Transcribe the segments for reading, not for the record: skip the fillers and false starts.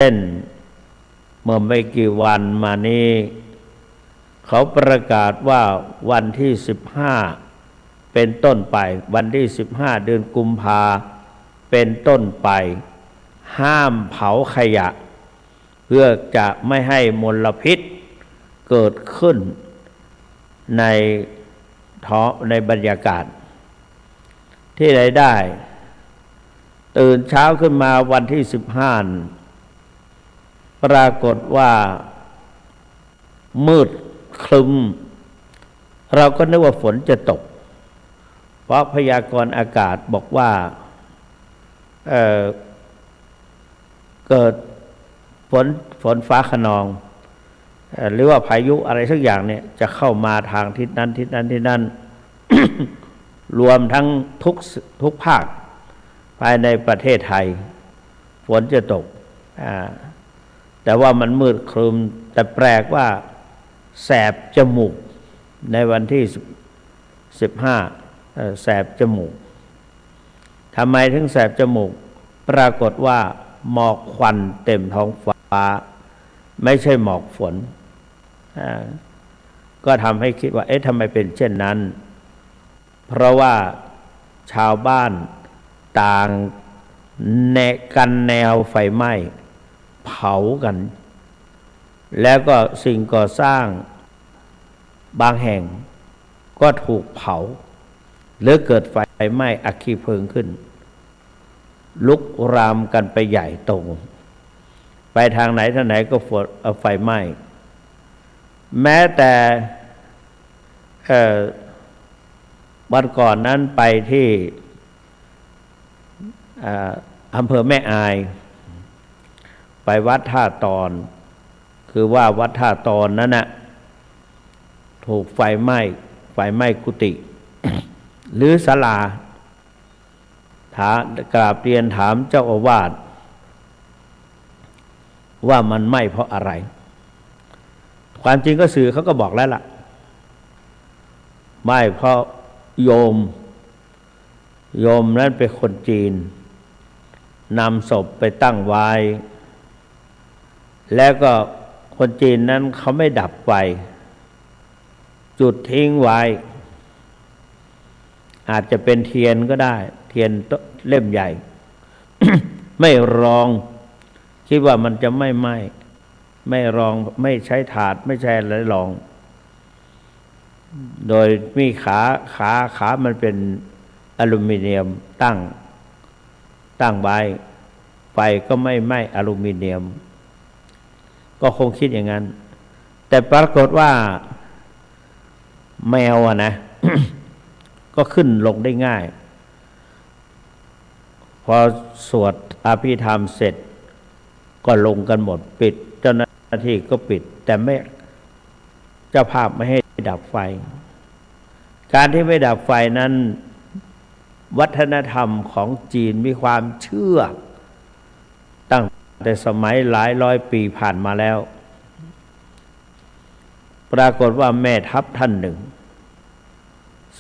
เช่นเมื่อไม่กี่วันมานี้เขาประกาศว่าวันที่15เป็นต้นไปวันที่15เดือนกุมภาเป็นต้นไปห้ามเผาขยะเพื่อจะไม่ให้มลพิษเกิดขึ้นในบรรยากาศที่ใดได้ตื่นเช้าขึ้นมาวันที่15ปรากฏว่ามืดครึ้มเราก็นึกว่าฝนจะตกเพราะพยากรณ์อากาศบอกว่าเกิดฝนฟ้าคะนองหรือว่าพายุอะไรสักอย่างเนี่ยจะเข้ามาทางทิศนั้นทิศนั้นทิศนั้น รวมทั้งทุกภาคภายในประเทศไทยฝนจะตกแต่ว่ามันมืดครึ้มแต่แปลกว่าแสบจมูกในวันที่15แสบจมูกทำไมถึงแสบจมูกปรากฏว่าหมอกควันเต็มท้องฟ้าไม่ใช่หมอกฝนก็ทำให้คิดว่าทำไมเป็นเช่นนั้นเพราะว่าชาวบ้านต่างกันแนวไฟไหม้เผากันแล้วก็สิ่งก่อสร้างบางแห่งก็ถูกเผาหรือเกิดไฟไหม้อัคคีเพลิงขึ้นลุกรามกันไปใหญ่โตไปทางไหนก็ไฟไหม้แม้แต่วันก่อนนั้นไปที่อำเภอแม่อายไปวัดท่าตอนคือว่าวัดท่าตอนนั้นน่ะถูกไฟไหม้กุฏิ หรือศาลากราบเรียนถามเจ้าอาวาสว่ามันไหม้เพราะอะไรความจริงก็สื่อเขาก็บอกแล้วล่ะไหม้เพราะโยมนั้นเป็นคนจีนนำศพไปตั้งไว้แล้วก็คนจีนนั้นเขาไม่ดับไฟจุดทิ้งไว้อาจจะเป็นเทียนก็ได้เทียนเล่มใหญ่ ไม่รองคิดว่ามันจะไม่ไหม้ไม่รองไม่ใช้ถาดไม่ใช่อะไรรองโดยมีขามันเป็นอลูมิเนียมตั้งไว้ไฟก็ไม่ไหม้อลูมิเนียมก็คงคิดอย่างนั้นแต่ปรากฏว่าแมวนะ ก็ขึ้นลงได้ง่ายพอสวดอภิธรรมเสร็จก็ลงกันหมดปิดเจ้าหน้าที่ก็ปิดแต่ไม่เจ้าภาพไม่ให้ดับไฟการที่ไม่ดับไฟนั้นวัฒนธรรมของจีนมีความเชื่อตั้งแต่สมัยหลายร้อยปีผ่านมาแล้วปรากฏว่าแม่ทัพท่านหนึ่ง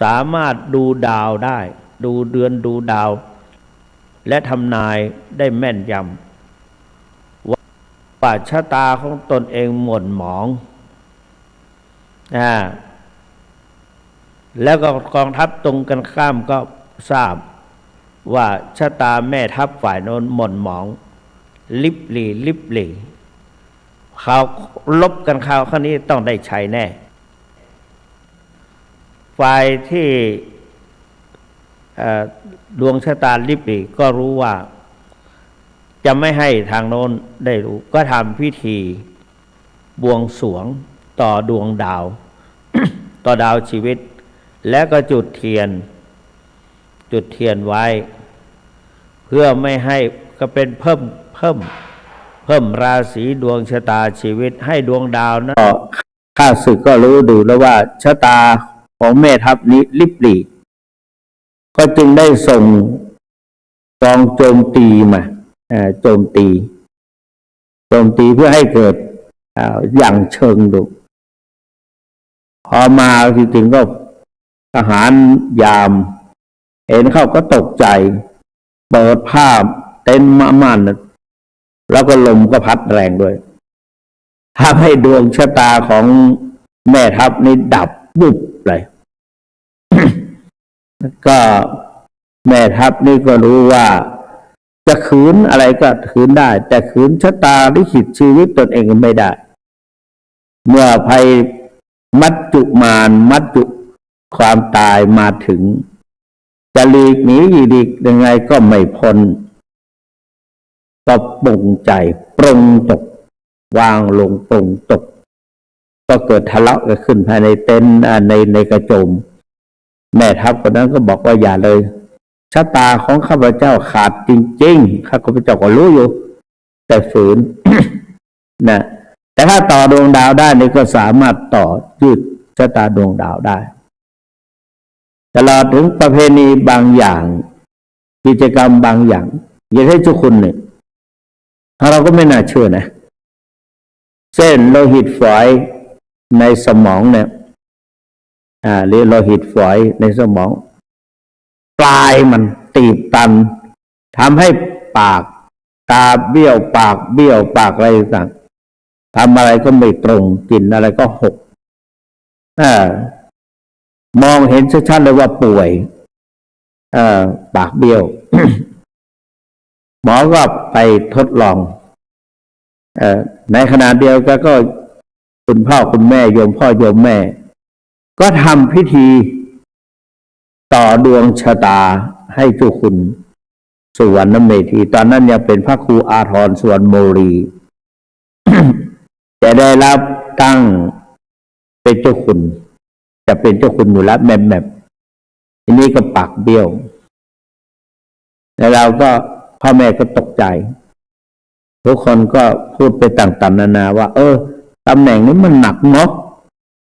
สามารถดูดาวได้ดูเดือนดูดาวและทำนายได้แม่นยำว่าชะตาของตนเองหม่นหมองแล้วก็กองทัพตรงกันข้ามก็ทราบว่าชะตาแม่ทัพฝ่ายโน้นหม่นหมองลิบหลีเขาลบกันคราวนี้ต้องได้ชัยแน่ฝ่ายที่ดวงชะตาลิบหลีก็รู้ว่าจะไม่ให้ทางโน้นได้รู้ก็ทำพิธีบวงสรวงต่อดวงดาว ต่อดาวชีวิตแล้วก็จุดเทียนไว้เพื่อไม่ให้ก็เป็นเพิ่มราศีดวงชะตาชีวิตให้ดวงดาวนั้นข้าศึกก็รู้ดูแล้วว่าชะตาของแม่ทัพนี้ลิบหลีก็จึงได้ส่งกองโจมตีมาโจมตีเพื่อให้เกิดอย่างเชิงดุพอมาถึงก็ทหารยามเห็นเข้าก็ตกใจเปิดภาพเต็นท์ม่าน แล้วก็ลมก็พัดแรงด้วยทำให้ดวงชะตาของแม่ทัพนี่ดับบุบเลย ก็แม่ทัพนี่ก็รู้ว่าจะขืนอะไรก็ขืนได้แต่ขืนชะตาลิขิตชีวิตตนเองไม่ได้เมื่อภัยมัจจุมานมัจจุความตายมาถึงจะหลีกหนีหลีกยังไงก็ไม่พ้นก็ปรงใจปรงตกวางลงปรงตกก็เกิดทะเลาะกันขึ้นภายในเต็นท์ในกระโจมแม่ทัพคนนั้นก็บอกว่าอย่าเลยชะตาของข้าพเจ้าขาดจริงๆข้าพเจ้าก็รู้อยู่แต่ฝืน นะแต่ถ้าต่อดวงดาวได้นี่ก็สามารถต่อยืดชะตาดวงดาวได้ตลอดถึงประเพณีบางอย่างกิจกรรมบางอย่างอย่างให้ทุกคนเนี่ยเราก็ไม่น่าเชื่อนะเส้นโลหิตฝอยในสมองเนี่ยหรือโลหิตฝอยในสมองปลายมันตีบตันทำให้ปากตาเบี้ยวปากเบี้ยวปากอะไรต่างทำอะไรก็ไม่ตรงกินอะไรก็หกมองเห็นชัดๆเลยว่าป่วยปากเบี้ยว หมอก็ไปทดลองในขณะเดียวกันก็คุณพ่อคุณแม่โยมพ่อโยมแม่ก็ทำพิธีต่อดวงชะตาให้เจ้าคุณสุวรรณเมธีตอนนั้นยังเป็นพระครูอาทรสุวรรณโมรี จะได้รับตั้งเป็นเจ้าคุณจะเป็นเจ้าคุณอยู่แล้วแม่ทีนี้ก็ปากเบี้ยวแล้วเราก็พ่อแม่ก็ตกใจทุกคนก็พูดไปต่างๆนานาว่าตำแหน่งนี้มันหนักเนาะ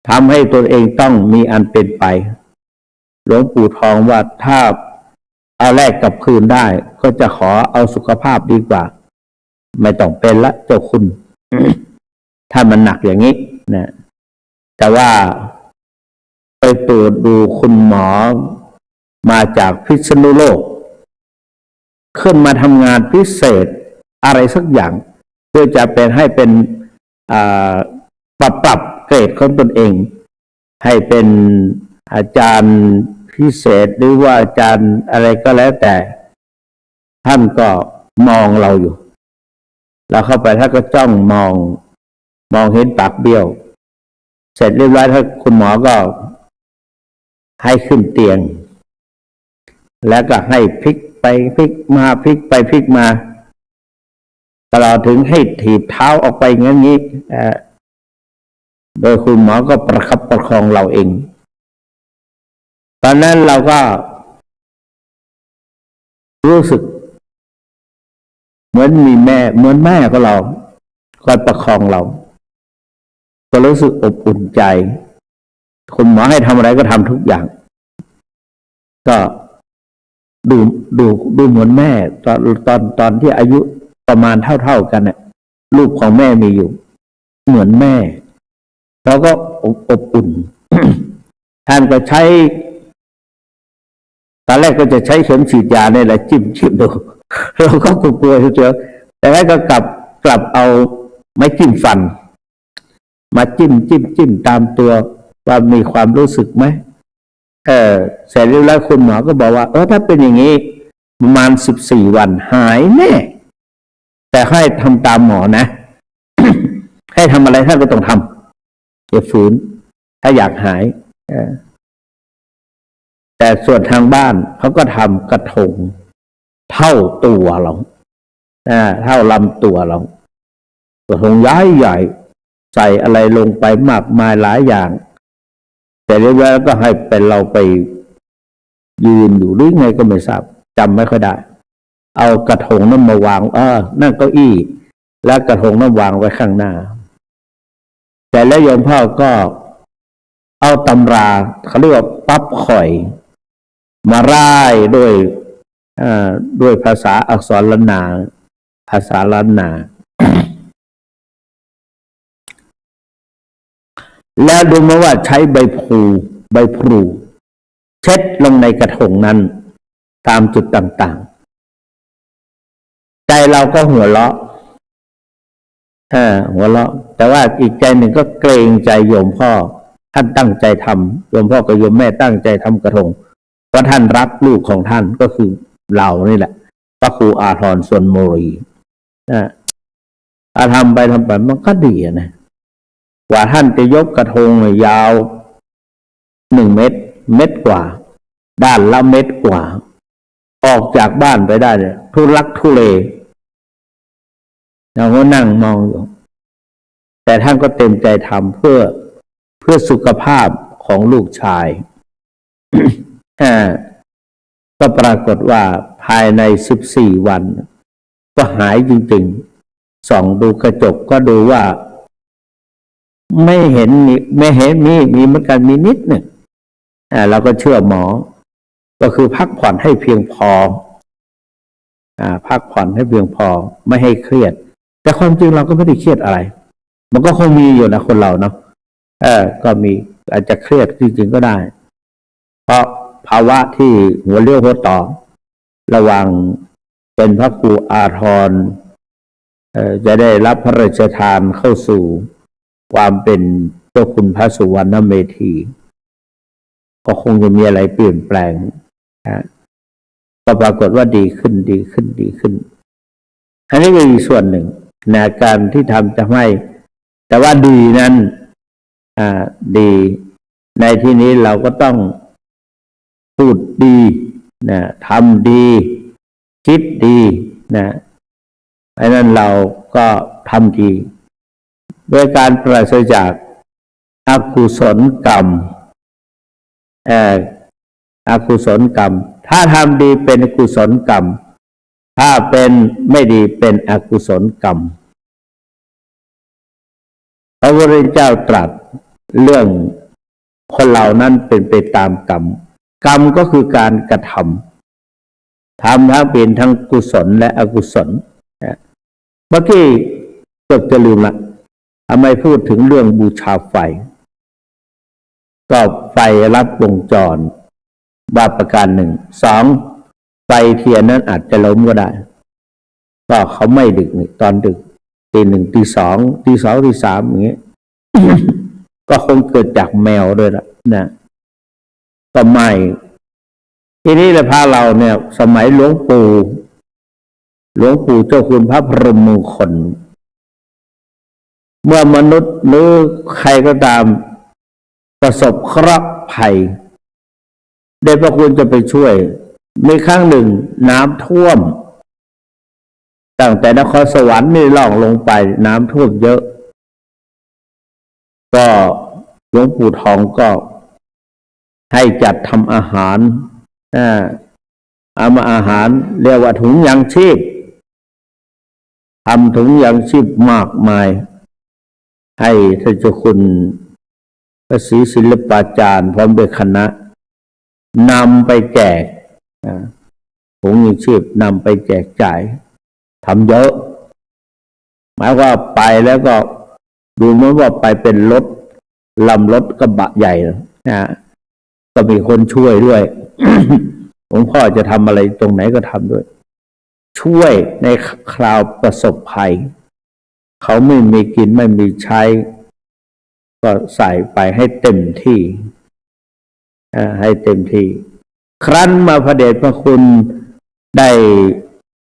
ทำให้ตัวเองต้องมีอันเป็นไปหลวงปู่ทองว่าถ้าเอาแลกกับคืนได้ก็จะขอเอาสุขภาพดีกว่าไม่ต้องเป็นละเจ้าคุณ ถ้ามันหนักอย่างนี้นะแต่ว่าไปตรวจดูคุณหมอมาจากพิษณุโลกขึ้นมาทำงานพิเศษอะไรสักอย่างเพื่อจะเป็นให้เป็นปรับเกรดของตนเองให้เป็นอาจารย์พิเศษหรือว่าอาจารย์อะไรก็แล้วแต่ท่านก็มองเราอยู่เราเข้าไปท่านก็จ้องมองเห็นปากเบี้ยวเสร็จเรียบร้อยถ้าคุณหมอก็ให้ขึ้นเตียงแล้วก็ให้พลิกไปพลิกมาพลิกไปพลิกมาตลอดถึงให้ถีบเท้าออกไปงั้นนี้โดยคุณหมอก็ประคับประคองเราเองตอนนั้นเราก็รู้สึกเหมือนมีแม่เหมือนแม่ของเราคอยประคองเราก็รู้สึกอบอุ่นใจคุณหมอให้ทำอะไรก็ทำทุกอย่างก็ดูเหมือนแม่ตอนที่อายุประมาณเท่ากันเนี่ยลูกของแม่มีอยู่เหมือนแม่เราก็อบอุ่น ท่านก็ใช้ตอนแรกก็จะใช้เข็มฉีดยาเนี่ยแหละจิ้มดูเราก็กลัวเฉยๆแต่แล้วก็กลับเอาไม้จิ้มฟันมาจิ้มตามตัวว่ามีความรู้สึกไหมเสร็จแล้วคุณหมอก็บอกว่าถ้าเป็นอย่างนี้ประมาณ14 วันหายแน่แต่ให้ทำตามหมอนะ ให้ทำอะไรท่านก็ต้องทำอย่าฝืนถ้าอยากหายแต่ส่วนทางบ้านเขาก็ทำกระทงเท่าตัวเราเท่าลำตัวเรากระทงใหญ่ใส่อะไรลงไปมากมายหลายอย่างแต่เรียกว่าก็ให้เป็นเราไปยืนอยู่หรือไงก็ไม่ทราบจำไม่ค่อยได้เอากระทงนั้นมาวางนั่งเก้าอี้แล้วกระทงนั้นวางไว้ข้างหน้าแต่แล้วโยมพ่อก็เอาตำราเขาเรียกว่าปั๊บข่อยมาร่ายด้วยภาษาอักษรล้านนาภาษาล้านนา แล้วดูมาว่าใช้ใบพลูเช็ดลงในกระทงนั้นตามจุดต่างๆใจเราก็หัวเราะ หัวเราะแต่ว่าอีกใจหนึ่งก็เกรงใจโยมพ่อท่านตั้งใจทำโยมพ่อกับโยมแม่ตั้งใจทำกระทงเพราะท่านรักลูกของท่านก็คือเรานี่แหละพระครูอาทรส่วนโมรีทำไปมันก็ดีนะกว่าท่านจะยกกระทงยาว1 เมตรกว่าด้านละ1 เมตรกว่าออกจากบ้านไปได้เนี่ยทุลักทุเลเราก็นั่งมองอยู่แต่ท่านก็เต็มใจทำเพื่อสุขภาพของลูกชาย ก็ปรากฏว่าภายใน14 วันก็หายจริงๆส่องดูกระจกก็ดูว่าไม่เห็นมีเหมือนกันมีนิดหนึ่งเราก็เชื่อหมอก็คือพักผ่อนให้เพียงพอพักผ่อนให้เพียงพอไม่ให้เครียดแต่ความจริงเราก็ไม่ได้เครียดอะไรมันก็คงมีอยู่นะคนเราเนาะก็มีอาจจะเครียดจริงๆก็ได้เพราะภาวะที่หัวเรี่ยวหัวต่อระหว่างเป็นพระครูอาทรจะได้รับพระราชทานเข้าสู่ความเป็นเจ้าคุณพระสุวรรณเมธีก็คงจะมีอะไรเปลี่ยนแปลงก็ปรากฏว่าดีขึ้นอันนี้ก็อีกส่วนหนึ่งในการที่ทำจะให้แต่ว่าดีนั้นดีในที่นี้เราก็ต้องพูดดีนะทำดีคิดดีนะเพราะนั้นเราก็ทำดีโดยการปราศจากอกุศลกรรมอกุศลกรรมถ้าทำดีเป็นกุศลกรรมถ้าเป็นไม่ดีเป็นอกุศลกรรมพระพุทธเจ้าตรัสเรื่องคนเหล่านั้นเป็นไปตามกรรมก็คือการกระทำทั้งเป็นทั้งกุศลและอกุศลเมื่อกี้เกือบจะลืมละทำไมพูดถึงเรื่องบูชาไฟก็ไฟลัดวงจรว่าประการหนึ่ง2ไฟเทียนนั้นอาจจะล้มก็ได้ก็เขาไม่ดึกตอนดึกตี 1ตี 2ตี 2ตี 3อย่างเงี้ย ก็คงเกิดจากแมวด้วยละนะก็ไม่ทีนี้เลยพาเราเนี่ยสมัยหลวงปู่เจ้าคุณพระพรหมมงคลเมื่อมนุษย์หรือใครก็ตามประสบเคราะห์ภัยได้พระคุณจะไปช่วยมีครั้งหนึ่งน้ำท่วมตั้งแต่นครสวรรค์นี่ล่องลงไปน้ำท่วมเยอะก็หลวงปู่ทองก็ให้จัดทำอาหารเอามาอาหารเรียกว่าถุงยังชีพทำถุงยังชีพมากมายให้ท่านเจ้าคุณพระศรีศิลปาจารย์พร้อมด้วยคณะนำไปแจกถุงยังชีพนำไปแจกจ่ายทำเยอะหมายว่าไปแล้วก็ดูเหมือนว่าไปเป็นรถกระบะใหญ่นะก็มีคนช่วยด้วย หลวงพ่อจะทำอะไรตรงไหนก็ทำด้วยช่วยในคราวประสบภัยเขาไม่มีกินไม่มีใช้ก็ใส่ไปให้เต็มที่ครั้นมาพระเดชพระคุณได้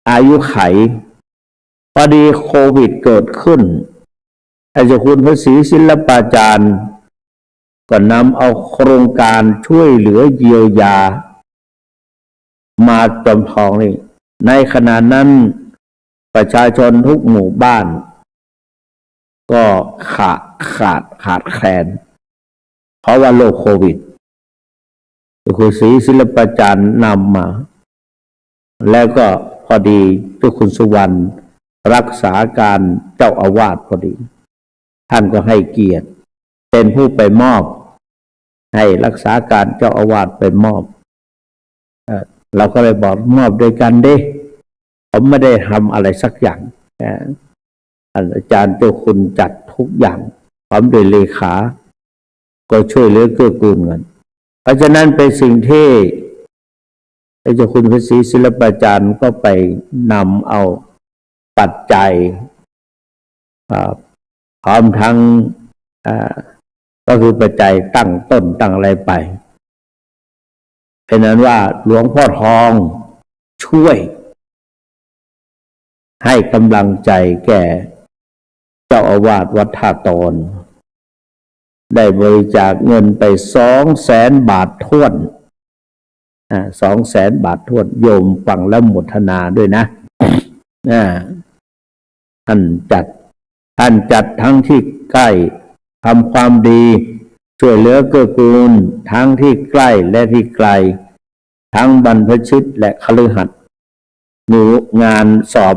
อายุไขพอดีโควิดเกิดขึ้นอาจารย์คุณพระศรีศิลปาจารย์ก็นำเอาโครงการช่วยเหลือเยียวยามาจำลองนี่ในขณะนั้นประชาชนทุกหมู่บ้านก็ขาดแคลนเพราะว่าโรคโควิดคุณศรีศิลปาจารย์นำมาแล้วก็พอดีเจ้าคุณสุวรรณรักษาการเจ้าอาวาสพอดีท่านก็ให้เกียรติเป็นผู้ไปมอบให้รักษาการเจ้าอาวาสไปมอบเราก็เลยบอกมอบด้วยกันดิผมไม่ได้ทำอะไรสักอย่างอาจารย์เจ้าคุณจัดทุกอย่างพร้อมด้วยเลขาก็ช่วยเหลือเกื้อกูลกันเพราะฉะนั้นเป็นสิ่งที่เจ้าคุณพระศรีศิลปาจารย์ก็ไปนำเอาปัจจัย พร้อมทั้งก็คือปัจจัยตั้งต้นตั้งอะไรไปเป็นนั้นว่าหลวงพ่อทองช่วยให้กำลังใจแก่เจ้าอาวาสวัดท่าตอนได้บริจาคเงินไป200,000 บาทท้วน200,000 บาทท้วนโยมฟังแล้วโมทนาด้วยนะท่านจัดทั้งที่ใกล้ทำความดีช่วยเหลือเกื้อกูลทั้งที่ใกล้และที่ไกลทั้งบรรพชิตและคฤหัสถ์มีงานสอบ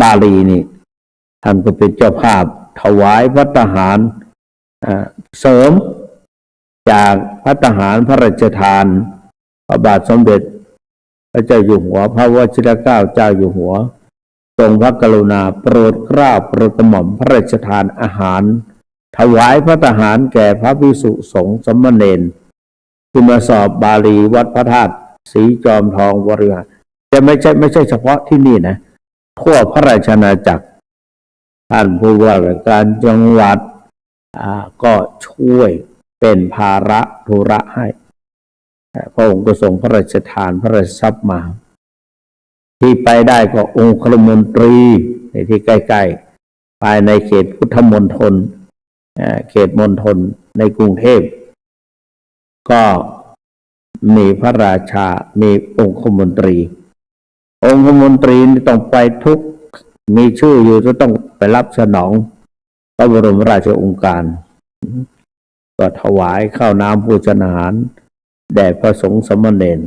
บาลีนี่ท่านก็เป็นเจ้าภาพถวายภัตตาหารเสริมจากภัตตาหารพระราชทานพระบาทสมเด็จพระเจ้าอยู่หัวพระวชิรเกล้าเจ้าอยู่หัวทรงพระกรุณาโปรดเกล้าโปรดกระหม่อมพระราชทานอาหารถวายภัตตาหารแก่พระภิกษุสงฆ์สามเณรที่มาสอบบาลีวัดพระธาตุศรีจอมทองวรวิหารจะไม่ใช่เฉพาะที่นี่นะทั่วพระราชอาณาจักรท่านผู้ว่าราชการจังหวัดก็ช่วยเป็นภาระธุระให้พระองค์ก็ทรงพระราชทานพระราชทรัพย์มาที่ไปได้ก็องคมนตรีในที่ใกล้ๆภายในเขตพุทธมณฑลเขตมณฑลในกรุงเทพก็มีพระราชามีองคมนตรีนี่ต้องไปทุกมีชื่ออยู่จะต้องไปรับสนองพระบรมราชโองการก็ถวายข้าวน้ำบูชาอาหารแด่พระสงฆ์สามเณร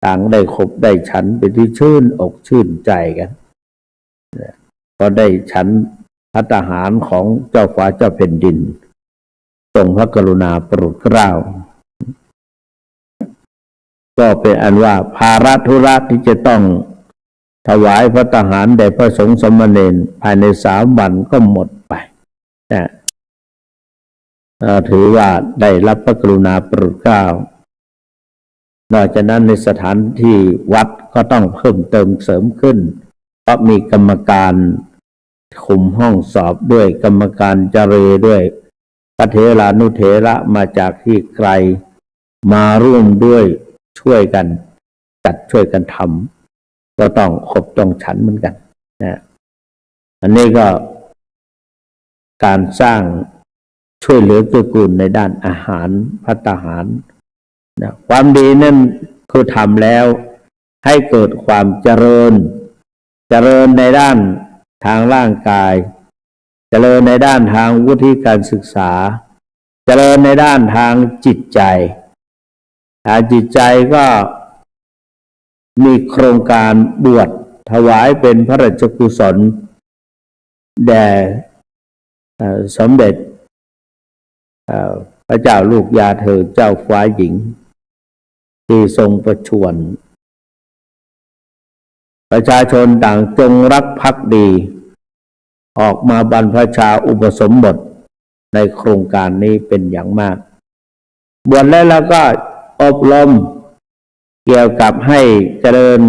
ต่างได้ขบได้ฉันเป็นที่ชื่นอกชื่นใจกันก็ได้ฉันภัตตาหารของเจ้าฟ้าเจ้าแผ่นดินทรงพระกรุณาโปรดเกล้าก็เป็นอันว่าภาระธุระที่จะต้องถวายภัตตาหารแด่พระสงฆ์สามเณรภายใน3 วันก็หมดไปถือว่าได้รับพระกรุณาโปรดเกล้านอกจากนั้นในสถานที่วัดก็ต้องเพิ่มเติมเสริมขึ้นเพราะมีกรรมการคุมห้องสอบด้วยกรรมการเจรด้วยพระเถรานุเถระมาจากที่ไกลมาร่วมด้วยช่วยกันจัดช่วยกันทำก็ต้องขบต้องฉันเหมือนกันนะอันนี้ก็การสร้างช่วยเหลือเกื้อกูลในด้านอาหารภัตตาหารนะความดีนั่นคือทำแล้วให้เกิดความเจริญในด้านทางร่างกายเจริญในด้านทางวุฒิการศึกษาเจริญในด้านทางจิตใจทางจิตใจก็มีโครงการบวชถวายเป็นพระราชกุศลแด่สมเด็จพระเจ้าลูกยาเธอเจ้าฟ้าหญิงที่ทรงประชวรประชาชนต่างจงรักภักดีออกมาบรรพชาอุปสมบทในโครงการนี้เป็นอย่างมากบวชแล้วก็อบรมเกี่ยวกับให้เจริญ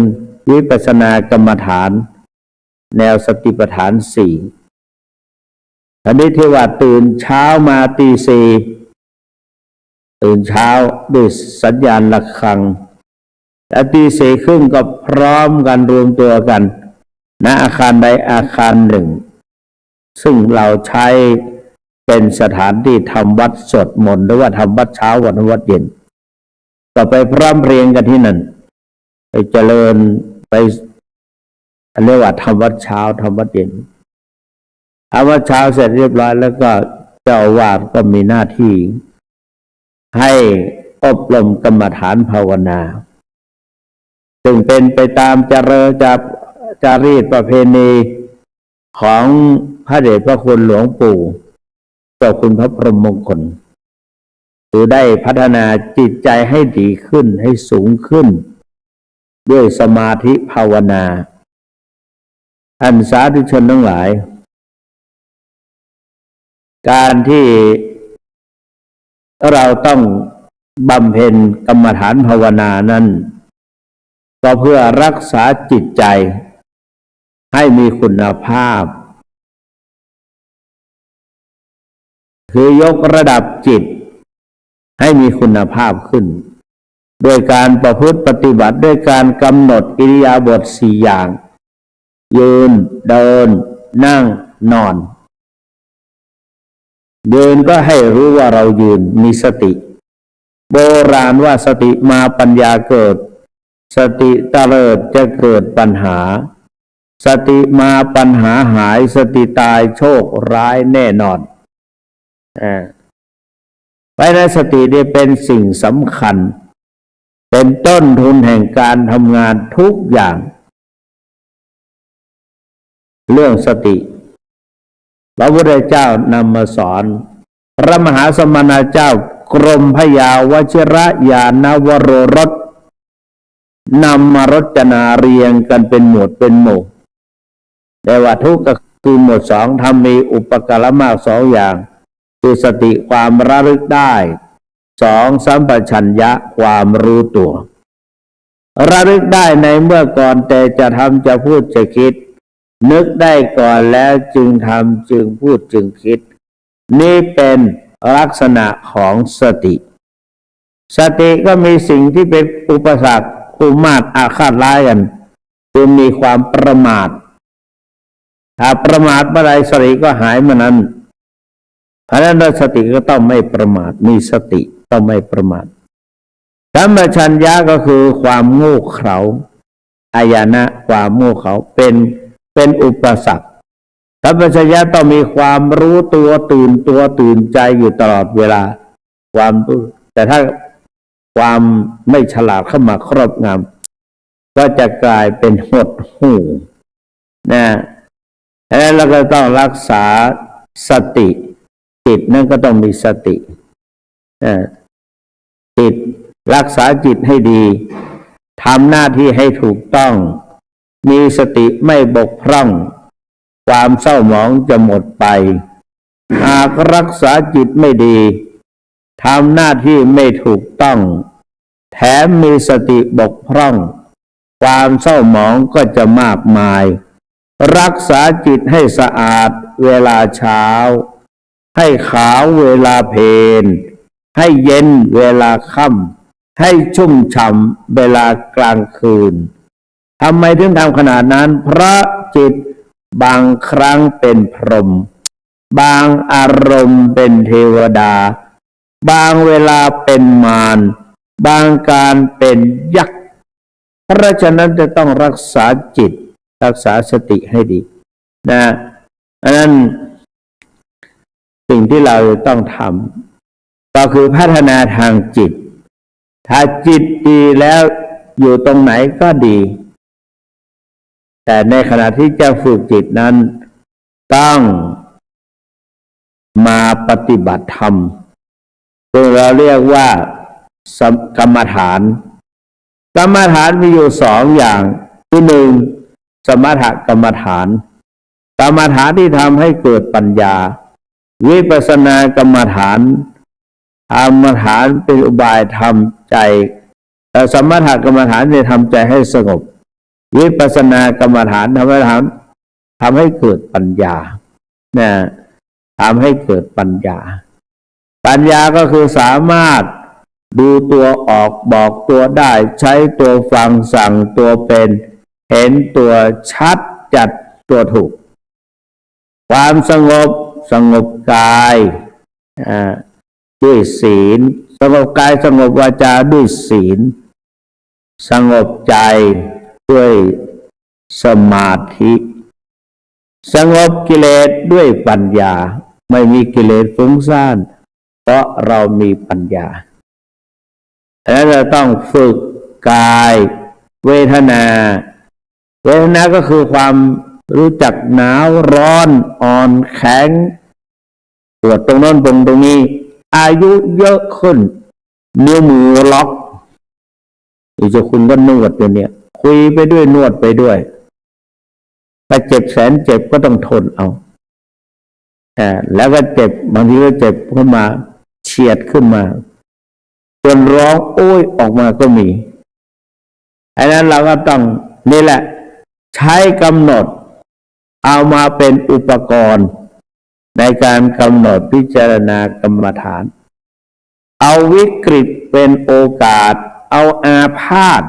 วิปัสสนากรรมฐานแนวสติปัฏฐาน4อันนี้ที่ว่าตื่นเช้ามาตี 4ตื่นเช้าด้วยสัญญาณระฆังและตี 4 ครึ่งก็พร้อมกันรวมตัวกันณอาคารใดอาคารหนึ่งซึ่งเราใช้เป็นสถานที่ทำวัดสวดมนต์หรือว่าทำวัดเช้าวัดเย็นก็ไปพร้อมเพรียงกันที่นั่นไปเจริญไปเรียกว่าทำวัดเช้าทำวัดเย็นทำวัดเช้าเสร็จเรียบร้อยแล้วก็เจ้าอาวาสก็มีหน้าที่ให้อบรมกรรมฐานภาวนาซึ่งเป็นไปตามจารีตประเพณีของพระเดชพระคุณหลวงปู่เจ้าคุณพระพรหมมงคลคือได้พัฒนาจิตใจให้ดีขึ้นให้สูงขึ้นด้วยสมาธิภาวนาท่านสาธุชนทั้งหลายการที่เราต้องบำเพ็ญกรรมฐานภาวนานั้นก็เพื่อรักษาจิตใจให้มีคุณภาพ คือยกระดับจิตให้มีคุณภาพขึ้นโดยการประพฤติปฏิบัติด้วยการกำหนดอิริยาบถสี่อย่างยืนเดินนั่งนอนยืนก็ให้รู้ว่าเรายืนมีสติโบราณว่าสติมาปัญญาเกิดสติเตลิดจะเกิดปัญหาสติมาปัญหาหายสติตายโชคร้ายแน่นอนเพราะฉะนั้นสติเนี่ยเป็นสิ่งสำคัญเป็นต้นทุนแห่งการทำงานทุกอย่างเรื่องสติพระพุทธเจ้านำมาสอนพระมหาสมณเจ้ากรมพยาวชิระญาณวโรรสนำมารจนาเรียงกันเป็นหมวดเป็นหมู่แต่ว่าทุกข์ก็คือหมวดสองทำมีอุปการะมากสองอย่างคือสติความระลึกได้สองสัมปชัญญะความรู้ตัวระลึกได้ในเมื่อก่อนแต่จะทำจะพูดจะคิดนึกได้ก่อนแล้วจึงทำจึงพูดจึงคิดนี่เป็นลักษณะของสติสติก็มีสิ่งที่เป็นอุปสรรคอุมาทอาฆาตร้ายกันคือมีความประมาทถ้าประมาทเมื่อไรสติก็หายเมื่อนั้นเพราะฉะนั้นสติก็ต้องไม่ประมาทมีสติต้องไม่ประมาทสัมปชัญญะก็คือความโง่เขลาอายนะความโง่เขลาเป็นอุปสรรคสัมปชัญญะต้องมีความรู้ตัวตื่นใจอยู่ตลอดเวลาความรู้แต่ถ้าความไม่ฉลาดเข้ามาครอบงำก็จะกลายเป็นหดหู่นะแล้วเราก็ต้องรักษาสติจิตนั่นก็ต้องมีสติจิตรักษาจิตให้ดีทำหน้าที่ให้ถูกต้องมีสติไม่บกพร่องความเศร้าหมองจะหมดไปหากรักษาจิตไม่ดีทำหน้าที่ไม่ถูกต้องแถมมีสติบกพร่องความเศร้าหมองก็จะมากมายรักษาจิตให้สะอาดเวลาเช้าให้ขาวเวลาเพลให้เย็นเวลาค่ำให้ชุ่มฉ่ำเวลากลางคืนทำไมถึงทำขนาดนั้นเพราะจิตบางครั้งเป็นพรหมบางอารมณ์เป็นเทวดาบางเวลาเป็นมารบางการเป็นยักษ์เพราะฉะนั้นจะต้องรักษาจิตรักษาสติให้ดีนะอันนั้นสิ่งที่เราต้องทำก็คือพัฒนาทางจิตถ้าจิตดีแล้วอยู่ตรงไหนก็ดีแต่ในขณะที่จะฝึกจิตนั้นต้องมาปฏิบัติธรรมซึ่งเราเรียกว่ากรรมฐานมีอยู่สองอย่างคือหนึ่งสมถกรรมฐานที่ทำให้เกิดปัญญาวิปัสสนากรรมฐานเป็นอุบายทำใจแต่สมถกรรมฐานจะทำใจให้สงบวิปัสสนากรรมฐานทำให้เกิดปัญญาทำให้เกิดปัญญาก็คือสามารถดูตัวออกบอกตัวได้ใช้ตัวฟังสั่งตัวเป็นเห็นตัวชัดจัดตัวถูกความสงบกายด้วยศีลสงบกายสงบวาจาด้วยศีลสงบใจด้วยสมาธิสงบกิเลสด้วยปัญญาไม่มีกิเลสฟุ้งซ่านเพราะเรามีปัญญาแล้วเราต้องฝึกกายเวทนาก็คือความรู้จักหนาวร้อนอ่อนแข็งปวดตรงนั้นตรงนี้อายุเยอะขึ้นนิ้วมือล็อกอีกจะคุณก็นวดอยู่เนี่ยคุยไปด้วยนวดไปด้วยถ้าเจ็บแสนเจ็บก็ต้องทนเอาแล้วก็เจ็บบางทีก็เจ็บขึ้นมาเฉียดขึ้นมาจนร้องโอ้ยออกมาก็มีอันนั้นเราก็ต้องนี่แหละใช้กำหนดเอามาเป็นอุปกรณ์ ในการกำหนดพิจารณากรรมฐานเอาวิกฤตเป็นโอกาสเอาอาพาธ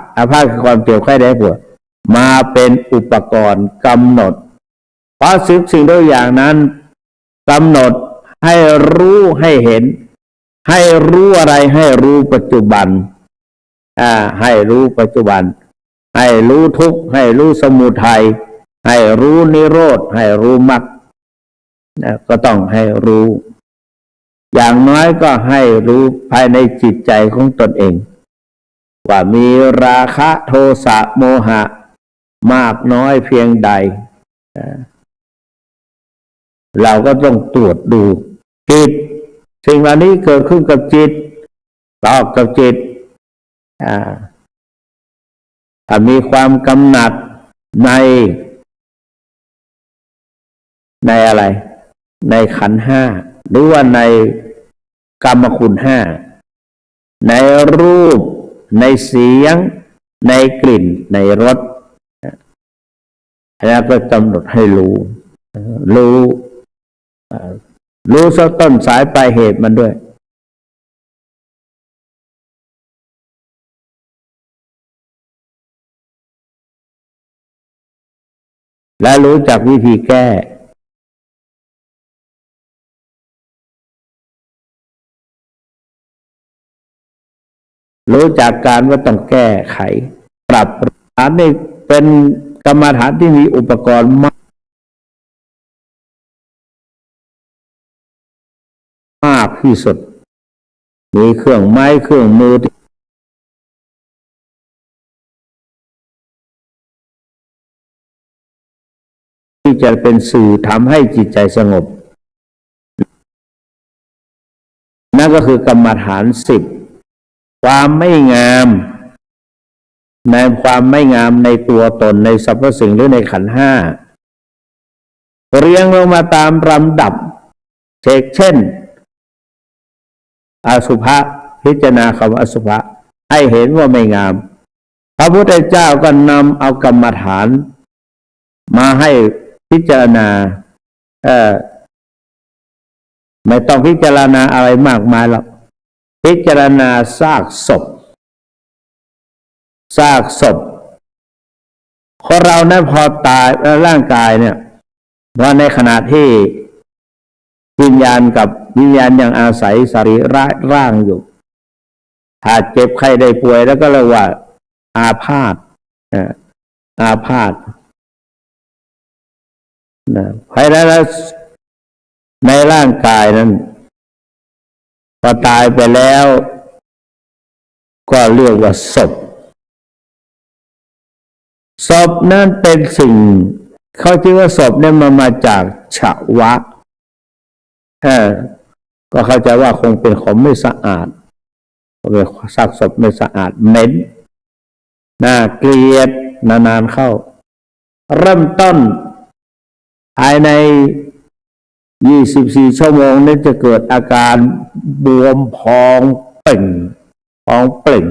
คือความเจ็บไข้ได้ป่วยมาเป็นอุปกรณ์กำหนดเพราะสิ่งทุกอย่างนั้นกำหนดให้รู้ให้เห็นให้รู้อะไรให้รู้ปัจจุบันให้รู้ปัจจุบันให้รู้ทุกข์ให้รู้สมุทัยให้รู้นิโรธให้รู้มรรคก็ต้องให้รู้อย่างน้อยก็ให้รู้ภายในจิตใจของตนเองว่ามีราคะโทสะโมหะมากน้อยเพียงใดเราก็ต้องตรวจดูจิตสิ่งเหล่านี้เกิดขึ้นกับจิตต่อกับจิตถ้ามีความกำหนัดในอะไรในขันธ์ห้าหรือว่าในกรรมคุณห้าในรูปในเสียงในกลิ่นในรสแล้วก็กำหนดให้รู้สักต้นสายปลายเหตุมันด้วยและรู้จักวิธีแก้รู้จักการว่าต้องแก้ไขปรับอันนี้เป็นกรรมฐานที่มีอุปกรณ์มากที่สุดมีเครื่องไม้เครื่องมือที่จะเป็นสื่อทำให้จิตใจสงบนั่นก็คือกรรมฐาน10ความไม่งามในความไม่งามในตัวตนในสรรพสิ่งหรือในขันธ์ห้าเรียงลงมาตามลำดับเช่นอสุภะพิจารณาคำอสุภะให้เห็นว่าไม่งามพระพุทธเจ้าก็นำเอากรรมฐานมาให้พิจารณาไม่ต้องพิจารณาอะไรมากมายหรอกพิจารณาซากศพคนเรานั้นพอตายร่างกายเนี่ยเพราะในขณะที่วิญญาณกับวิญญาณยังอาศัยสรีระร่างอยู่ถ้าเจ็บไข้ได้ป่วยแล้วก็เรียกว่าอาพาธภายในในร่างกายนั้นพอตายไปแล้วก็เรียกว่าศพนั้นเป็นสิ่งเขาคิดว่าศพเนี่ยมันมาจากฉวะก็เข้าใจว่าคงเป็นของไม่สะอาดเป็นซากศพไม่สะอาดเหม็นน่าเกลียดนานๆเข้าเริ่มต้นภายใน24 ชั่วโมงนี้จะเกิดอาการบวมพองเป่ง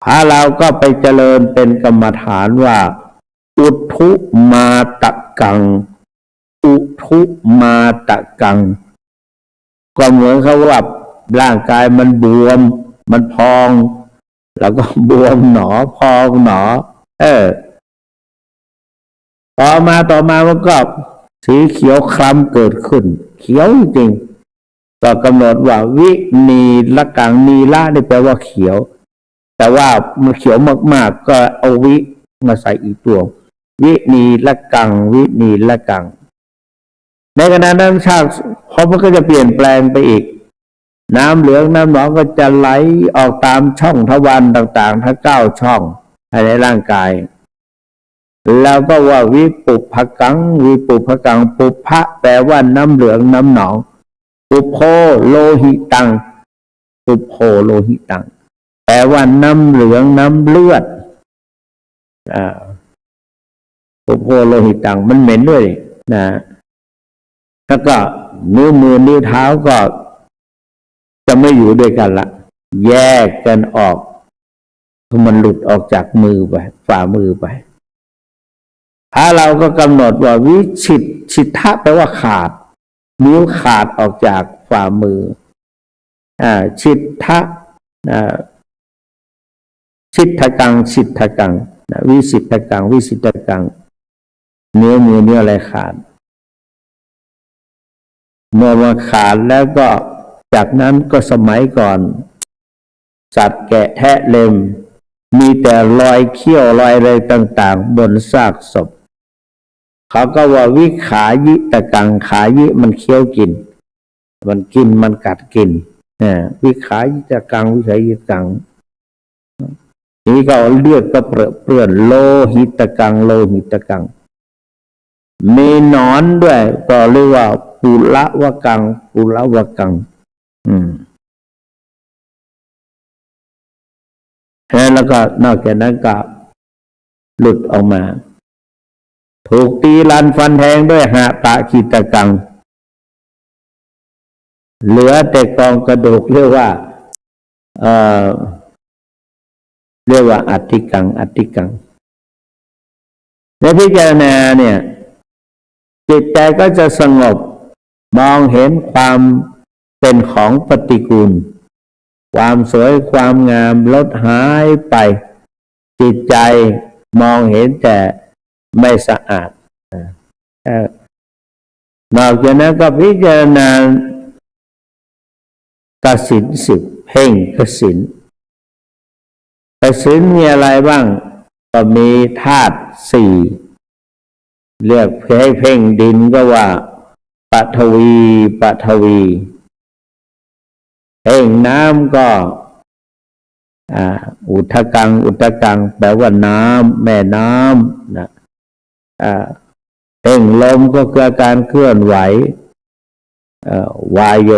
พาเราก็ไปเจริญเป็นกรรมฐานว่าอุทุมาตะกังก็เหมือนเขาว่าร่างกายมันบวมมันพองแล้วก็บวมหนอพองหนอต่อมามันก็สีเขียวคล้ำเกิดขึ้นเขียวจริงก็กำหนดว่าวินีละกังนีละนี่แปลว่าเขียวแต่ว่ามันเขียวมากๆก็เอาวิมาใส่อีกตัววินีละกังในขณะนั้นชาติพอมันก็จะเปลี่ยนแปลงไปอีกน้ำเหลืองน้ำหนองก็จะไหลออกตามช่องทวารต่างๆทั้ง9 ช่องภายในร่างกายแล้วก็ว่าวิปุพกังปุพะแปลว่าน้ำเหลืองน้ำหนองปุโพโลหิตังแปลว่าน้ำเหลืองน้ำเลือดปุโพโลหิตังมันเหม็นด้วยนะแล้วก็นิ้วมือนิ้วเท้าก็จะไม่อยู่ด้วยกันละแยกกันออกมันหลุดออกจากมือไปฝ่ามือไปถ้าเราก็กำหนดว่าวิชิตะแปลว่าขาด นิ้วขาดออกจากฝ่ามือชิทธะชิทธกังชิทธกังวิสิทธกังวิสิทธกังนิ้วมือนิ้วอะไรขาดเมื่อมาขาดแล้วก็จากนั้นก็สมัยก่อนสัตว์แกะแทะเล็มมีแต่รอยเขี้ยวรอยอะไรต่างๆบนซากศพเขาก็ว่าวิขายิตะกังขายิมันเคี้ยวกินมันกินมันกัดกินวิขายิตะกังวิขายิตะกังนี่ก็เลือดก็เปื้อนโลหิตะกังโลหิตะกังมีหนอนด้วยก็เรียกว่าปุระวะกังปุระวะกังแล้วก็นอกจากนั้นก็หลุดออกมาถูกตีลันฟันแทงด้วยหะตะขีตะกังเหลือแต่กองกระดูกเรียกว่าอัฐิกังอัฐิกังและพิจารณาเนี่ยจิตใจก็จะสงบมองเห็นความเป็นของปฏิกูลความสวยความงามลดหายไปจิตใจมองเห็นแต่ไม่สะอาดนอกจากนั้นก็พิจารณากสิณ10เพ่งกสิณมีอะไรบ้างก็มีธาตุ4เรียกให้เพ่งดินก็ว่าปฐวีเพ่งน้ำก็อุทกังแปลว่าน้ำแม่น้ำนะเพ่งลมก็คือการเคลื่อนไหววายโย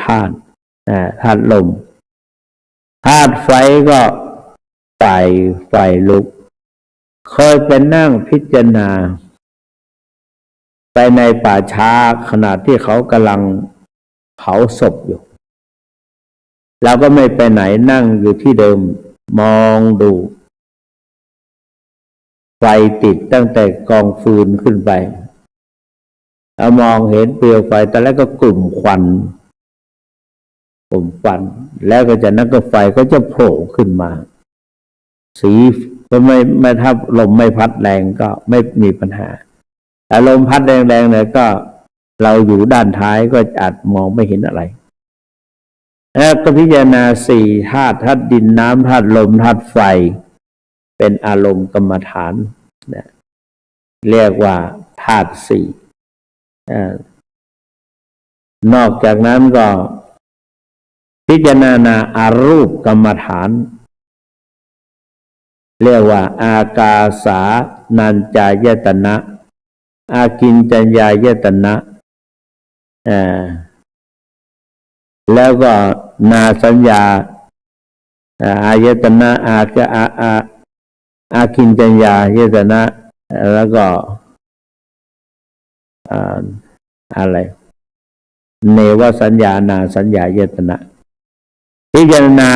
ธาตุธาตุลมธาตุไฟก็ไฟลุกเคยเป็นนั่งพิจารณาไปในป่าช้าขณะที่เขากำลังเผาศพอยู่เราก็ไม่ไปไหนนั่งอยู่ที่เดิมมองดูไฟติดตั้งแต่กองฟืนขึ้นไปแล้วมองเห็นเปลวไฟแต่แล้วก็กลุ่มควันแล้วก็จากนั้นก็ไฟก็จะโผล่ขึ้นมาสีก็ไม่ถ้าลมไม่พัดแรงก็ไม่มีปัญหาแต่ลมพัดแรงๆเนี่ยก็เราอยู่ด้านท้ายก็อาจมองไม่เห็นอะไรแล้วก็พิจารณา4ธาตุดินน้ำธาตุลมธาตุไฟเป็นอารมณ์กรรมฐานเรียกว่าธาตุ4นอกจากนั้นก็พิจารณาอารูปกรรมฐานเรียกว่าอากาสานัญจายตนะอากิญจัญญายตนะแล้วก็นาสัญญาอายตนะอากิญจัญญายตนะแล้วก็อะไรเนวสัญญานาสัญญายตนะพิจารณา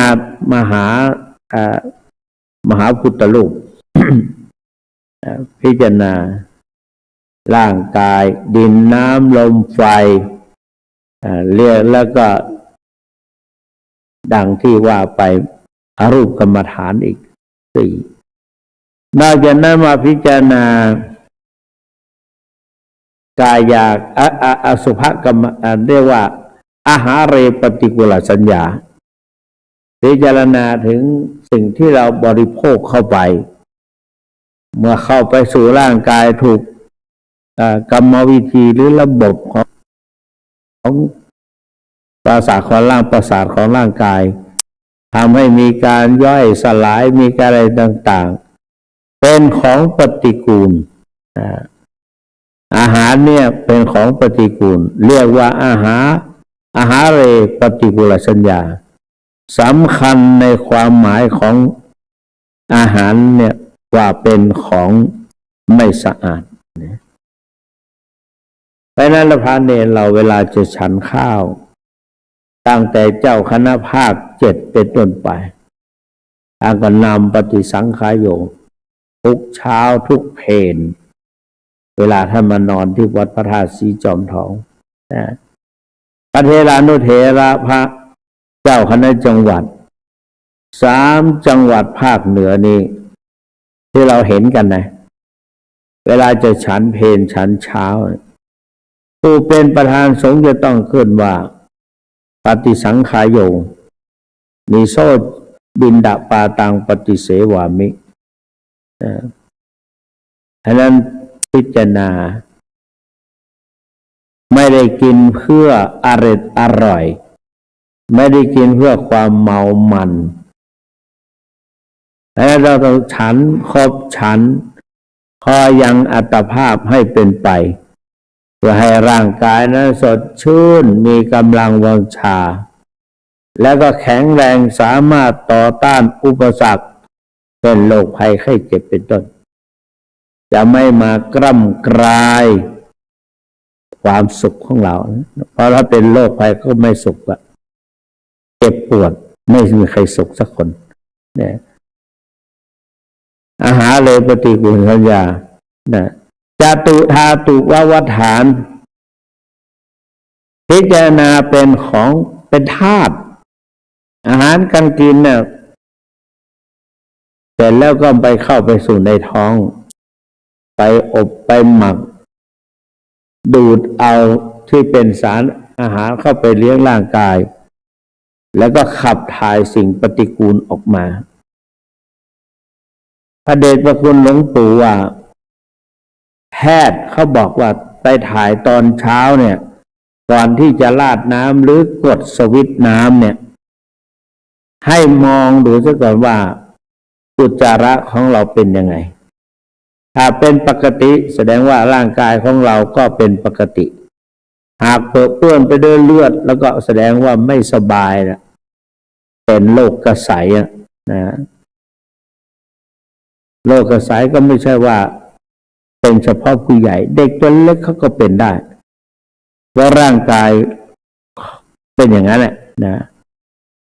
มหาพุทธรูป พิจารณาร่างกายดินน้ำลมไฟเรียกแล้วก็ดังที่ว่าไปอรูปกรรมฐานอีก4นอกจากนั้นมาพิจารณากายอสุภกรรมเรียกว่าอาหารเรปฏิกุลสัญญาพิจารณาถึงสิ่งที่เราบริโภคเข้าไปเมื่อเข้าไปสู่ร่างกายถูกกรรมวิธีหรือระบบของประสาทของร่างกายทำให้มีการย่อยสลายมีการอะไรต่างๆเป็นของปฏิกูลอาหารเนี่ยเป็นของปฏิกูลเรียกว่าอาหารเรปฏิกูลสัญญาสำคัญในความหมายของอาหารเนี่ยว่าเป็นของไม่สะอาดเพราะนั้นพระเนรเราเวลาจะฉันข้าวตั้งแต่เจ้าคณะภาค7เป็นต้นไปทางก็นำปฏิสังขายโยทุกเช้าทุกเพล เวลาท่านมานอนที่วัดพระธาตุสีจอมทองนะพระเทรานุเถระพระเจ้าคณะจังหวัด3 จังหวัดภาคเหนือนี้ที่เราเห็นกันนะเวลาจะฉันเพลฉันเช้าผู้เป็นประธานสงฆ์จะต้องขึ้นว่าปฏิสังขายโยนิโสบินดาปาตังปฏิเสวามิฉะนั้นพิจารณาไม่ได้กินเพื่ออร่อยไม่ได้กินเพื่อความเมามันและเราต้องฉันครบฉันพอยังอัตภาพให้เป็นไปเพื่อให้ร่างกายนั้นสดชื่นมีกำลังวังชาแล้วก็แข็งแรงสามารถต่อต้านอุปสรรคเป็นโรคภัยไข้เจ็บเป็นต้นจะไม่มากร่ำกรายความสุขของเราเพราะถ้าเป็นโรคภัยก็ไม่สุขอะเจ็บปวดไม่มีใครสุขสักคนเนี่ยอาหารเลยปฏิกูลสัญญาจตุธาตุววัฏฐานพิจารณาเป็นของเป็นธาตุอาหารการกินเนี่ยเสร็จแล้วก็ไปเข้าไปสู่ในท้องไปอบไปหมักดูดเอาที่เป็นสารอาหารเข้าไปเลี้ยงร่างกายแล้วก็ขับถ่ายสิ่งปฏิกูลออกมาพระเดชพระคุณหลวงปู่ว่าแพทย์เขาบอกว่าไปถ่ายตอนเช้าเนี่ยก่อนที่จะราดน้ำหรือกดสวิตช์น้ำเนี่ยให้มองดูซะก่อนว่าอุจจาระของเราเป็นยังไงถ้าเป็นปกติแสดงว่าร่างกายของเราก็เป็นปกติหากเปื้อนไปด้วยเลือดแล้วก็แสดงว่าไม่สบายนะเป็นโรคกระสายนะโรคกระสายก็ไม่ใช่ว่าเป็นเฉพาะผู้ใหญ่เด็กตัวเล็กเขาก็เป็นได้เพราะร่างกายเป็นอย่างนั้นแหละนะ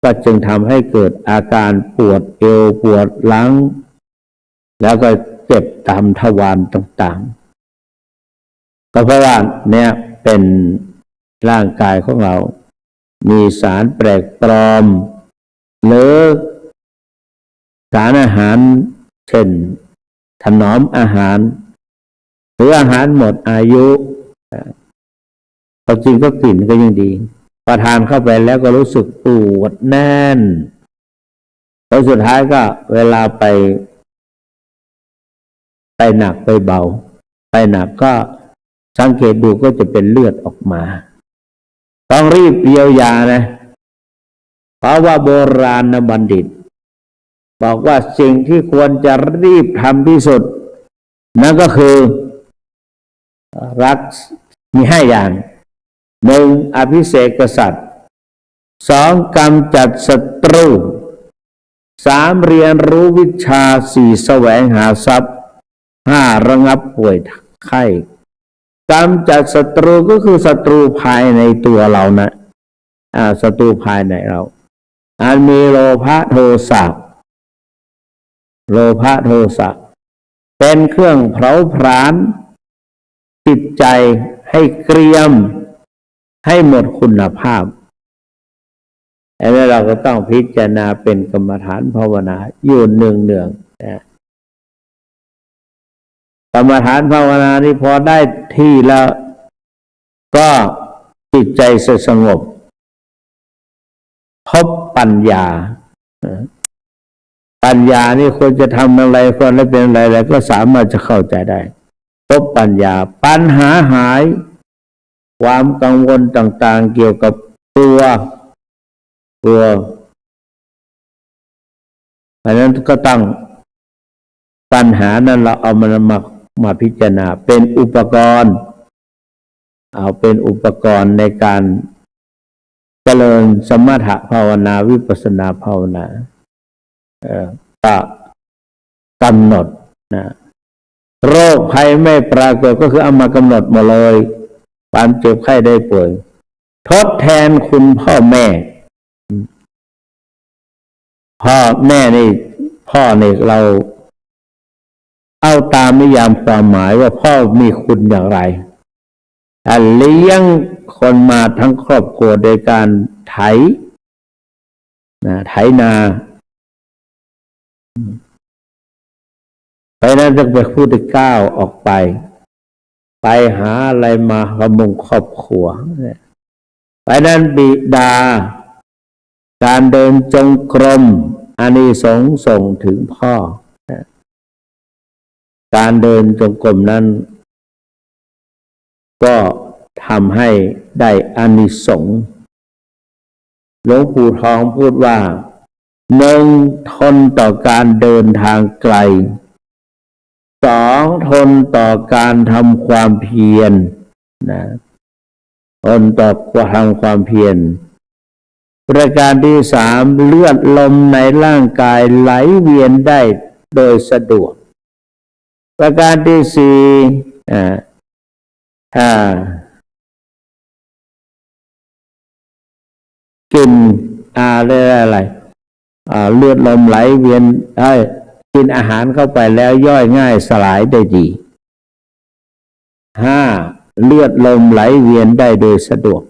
ก็จึงทำให้เกิดอาการปวดเอวปวดหลังแล้วก็เจ็บตามทวารต่างๆก็เพราะว่าเนี่ยเป็นร่างกายของเรามีสารแปลกปลอมหรือสารอาหารเช่นถนอมอาหารหรืออาหารหมดอายุพอจริงก็กลิ่นก็ยังดีพอทานเข้าไปแล้วก็รู้สึกปวดแน่นแล้วสุดท้ายก็เวลาไปหนักไปเบาไปหนักก็สังเกตดูก็จะเป็นเลือดออกมาต้องรีบเยียวยานะเพราะว่าโบราณบัณฑิตบอกว่าสิ่งที่ควรจะรีบทำที่สุดนั่นก็คือรักมี5 อย่าง1อภิเษกกษัตริย์2กำจัดศัตรู3เรียนรู้วิชา4แสวงหาทรัพย์5ระงับป่วยไข้กำจัดศัตรูก็คือศัตรูภายในตัวเรานะศัตรูภายในเราอันมีโลภะโทสะเป็นเครื่องเผาผลาญจิตใจให้เกรียมให้หมดคุณภาพอันนี้เราก็ต้องพิจารณาเป็นกรรมฐานภาวนาอยู่เนืองๆนะกรรมฐานภาวนานี่พอได้ที่แล้วก็จิตใจสงบพบปัญญานี่ควรจะทำอะไรควรจะเป็นอะไรก็สามารถจะเข้าใจได้พบปัญญาปัญหาหายความกังวลต่างๆเกี่ยวกับตัวอันนั้นก็ต้องปัญหานั้นเราเอามันมาพิจารณาเป็นอุปกรณ์เป็นอุปกรณ์ในการเจริญสมถะภาวนาวิปัสสนาภาวนาก็กำหนดนะโรคภัยไม่ปรากฏก็คือเอามากำหนดมาเลยความเจ็บไข้ได้ป่วยทดแทนคุณพ่อแม่นี่เรา เอาตามนิยามความหมายว่าพ่อมีคุณอย่างไรเลี้ยงคนมาทั้งครอบครัวโดยการไถนาไปนั้นจะเป็นผู้ที่ก้าวออกไปหาอะไรมาบำรุงครอบครัวไปนั้นบิดาการเดินจงกรมอานิสงส์ส่งถึงพ่อการเดินจงกรมนั้นก็ทำให้ได้อานิสงส์หลวงปู่ทองพูดว่าหนึ่งทนต่อการเดินทางไกลสองทนต่อการทำความเพียรทนต่อการทำความเพียรประการที่สามเลือดลมในร่างกายไหลเวียนได้โดยสะดวกประการที่สี่กินอะไรเลือดลมไหลเวียนกินอาหารเข้าไปแล้วย่อยง่ายสลายได้ดีห้าเลือดลมไหลเวียนได้โดยสะดวก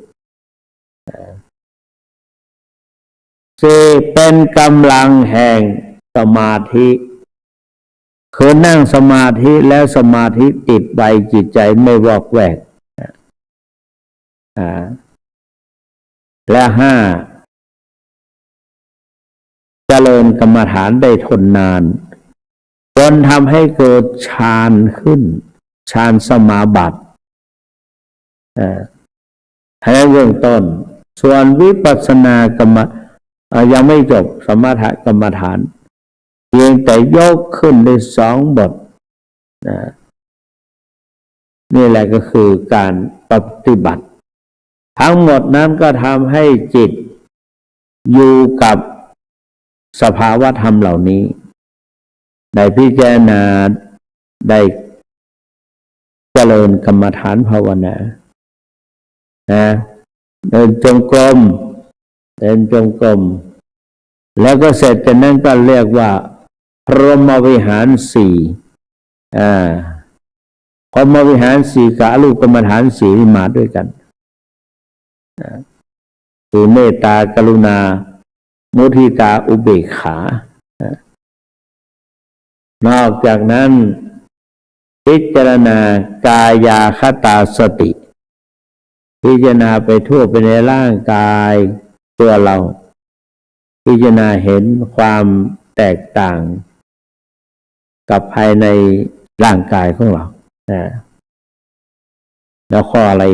สี่เป็นกำลังแห่งสมาธิคือนั่งสมาธิแล้วสมาธิติดใบจิตใจไม่วอกแวกและห้าเจริญกรรมฐานได้ทนนานจนทำให้เกิดฌานขึ้นฌานสมาบัติให้เบื้องต้นส่วนวิปัสสนากรรมยังไม่จบสมถกรรมฐานเพียงแต่ยกขึ้นได้2 บทนี่แหละก็คือการปฏิบัติทั้งหมดนั้นก็ทำให้จิตอยู่กับสภาวะธรรมเหล่านี้ได้พิจารณาได้เจริญกรรมฐานภาวนาเดินจงกรมแล้วก็เสร็จจากนั้นก็เรียกว่าพรหมวิหาร4พรหมวิหาร4กับอรูปกรรมฐาน4ที่มาด้วยกันคือเมตตากรุณามุทิตาอุเบกขานอกจากนั้นพิจารณากายาคตาสติพิจารณาไปทั่วไปในร่างกายตัวเราพิจารณาเห็นความแตกต่างกับภายในร่างกายของเราแล้วข้ออะไร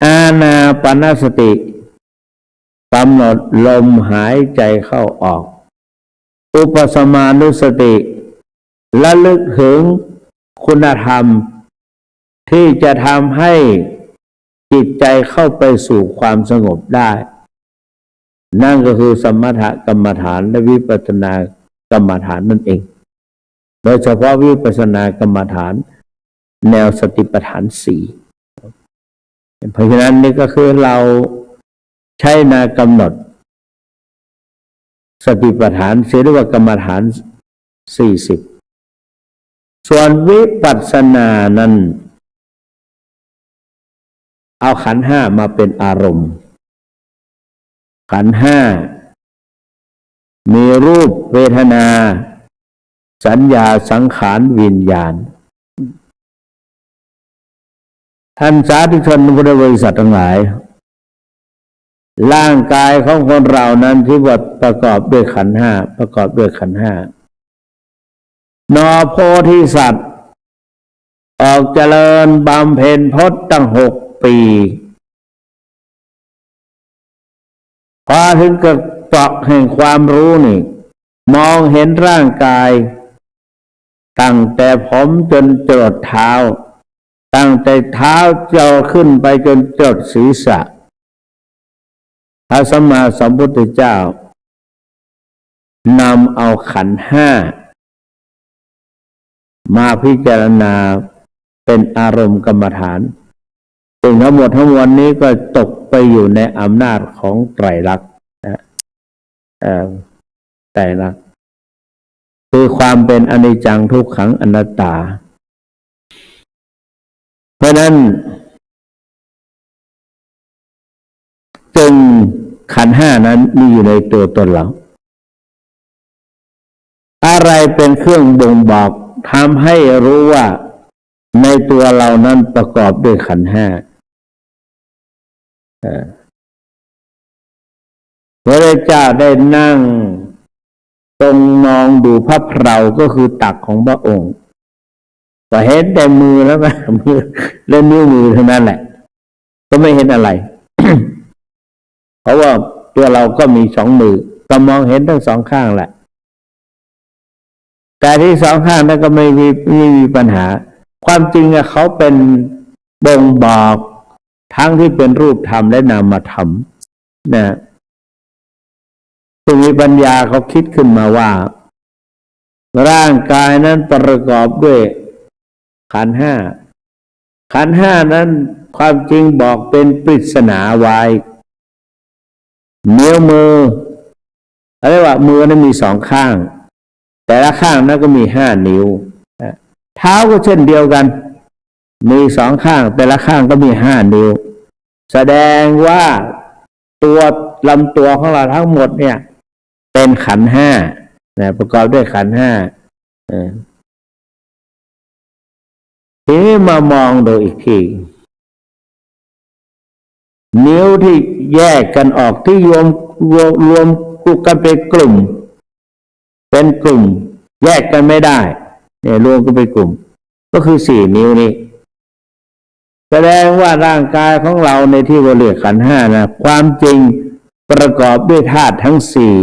อานาปานสติกำหนดลมหายใจเข้าออกอุปสมานุสติระลึกถึงคุณธรรมที่จะทำให้จิตใจเข้าไปสู่ความสงบได้นั่นก็คือสมถกรรมฐานและวิปัสสนากรรมฐานนั่นเองโดยเฉพาะวิปัสสนากรรมฐานแนวสติปัฏฐาน4เพราะฉะนั้นนี่ก็คือเราใช้นากำหนดสติปัฏฐานเรียกว่ากรรมฐาน40ส่วนวิปัสสนานั้นเอาขันธ์5มาเป็นอารมณ์ขันธ์5มีรูปเวทนาสัญญาสังขารวิญญาณท่านสาธุชนพุทธบริษัททั้งหลายร่างกายของคนเรานั้นที่ว่าประกอบด้วยขันธ์5ประกอบด้วยขันธ์5นอโพธิสัตว์ออกเจริญบำเพ็ญพจน์ตั้ง6 ปีพอถึงกับเปราะแห่งความรู้นี่มองเห็นร่างกายตั้งแต่ผมจนจรดเท้าตั้งแต่เท้าเจ้าขึ้นไปจนจรดศีรษะพระสัมมาสัมพุทธเจ้านำเอาขันธ์5มาพิจารณาเป็นอารมณ์กรรมฐานซึ่งทั้งหมดทั้งมวลนี้ก็ตกไปอยู่ในอำนาจของไตรลักษณ์ไตรลักษณ์ คือความเป็นอนิจจังทุกขังอนัตตาเพราะนั้นจึงขันธ์ห้านั้นมีอยู่ในตัวตนเราอะไรเป็นเครื่องบ่งบอกทำให้รู้ว่าในตัวเรานั้นประกอบด้วยขันธ์ห้าพระเจ้าได้นั่งตรงมองดูพระเพราก็คือตักของพระองค์ก็เห็นแต่มือแล้วก็มือและนิ้วมือเท่านั้นแหละก็ไม่เห็นอะไร เพราะว่าตัวเราก็มีสองมือก็มองเห็นทั้งสองข้างแหละแต่ที่สองข้างนั้นก็ไม่มีปัญหาความจริงเขาเป็นบ่งบอกทั้งที่เป็นรูปธรรมและนามธรรมนะซึ่งมีปัญญาเขาคิดขึ้นมาว่าร่างกายนั้นประกอบด้วยขันธ์ห้าขันธ์ห้านั้นความจริงบอกเป็นปริศนาไว้นิ้วมือเรียกว่ามือนั้นมีสองข้างแต่ละข้างนั้นก็มีห้านิ้วเท้าก็เช่นเดียวกันมีสองข้างแต่ละข้างก็มีห้านิ้วแสดงว่าตัวลำตัวของเราทั้งหมดเนี่ยเป็นขันธ์ห้าประกอบด้วยขันธ์ห้าทีนี้มามองดูอีกทีนิ้วที่แยกกันออกที่รวมกันเป็นกลุ่มแยกกันไม่ได้เนี่ยรวมกันเป็นกลุ่มก็คือสี่นิ้วนี้แสดงว่าร่างกายของเราในที่เราเรียกขันธ์ห้านะความจริงประกอบด้วยธาตุทั้งสี่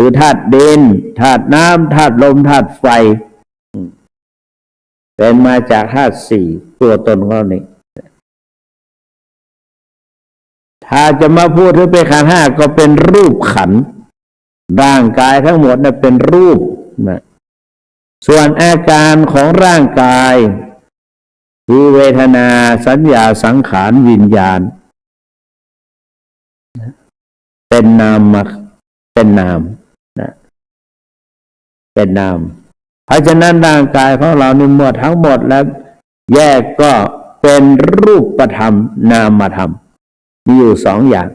คือธาตุดินธาตุน้ำธาตุลมธาตุไฟเป็นมาจากธาตุสี่ตัวตนของเรานี่ถ้าจะมาพูดถึงเป็นขันธ์ห้าก็เป็นรูปขันธ์ร่างกายทั้งหมดน่ะเป็นรูปนะส่วนอาการของร่างกายคือเวทนาสัญญาสังขารวิญญาณเป็นนามนะเป็นนามเพราะฉะนั้นร่างกายของเรานี่หมดทั้งหมดแล้วแยกก็เป็นรูปธรรมนามธรรมมีอยู่สองอย่าง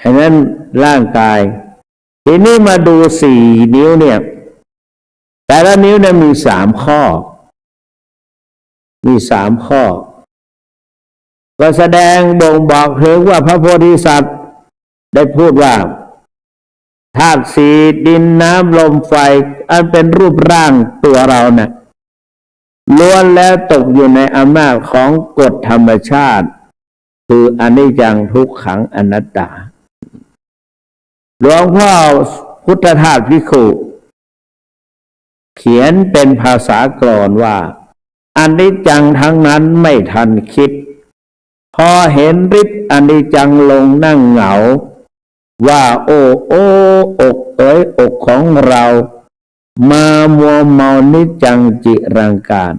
ฉะนั้นร่างกายทีนี้มาดูสี่นิ้วเนี่ยแต่ละนิ้วเนี่ยมีสามข้อก็แสดงบ่งบอกถึงว่าพระโพธิสัตว์ได้พูดว่าธาตุสี่ดินน้ำลมไฟอันเป็นรูปร่างตัวเราเนี่ยล้วนแล้วตกอยู่ในอำนาจของกฎธรรมชาติคืออนิจจังทุกขังอนัตตาหลวงพ่อพุทธทาสภิกขุเขียนเป็นภาษากลอนว่าอนิจจังทั้งนั้นไม่ทันคิดพอเห็นฤทธิ์อนิจจังลงนั่งเหงาว่าโอ้อกอกของเรามามัวเมานิจจังจิรังการ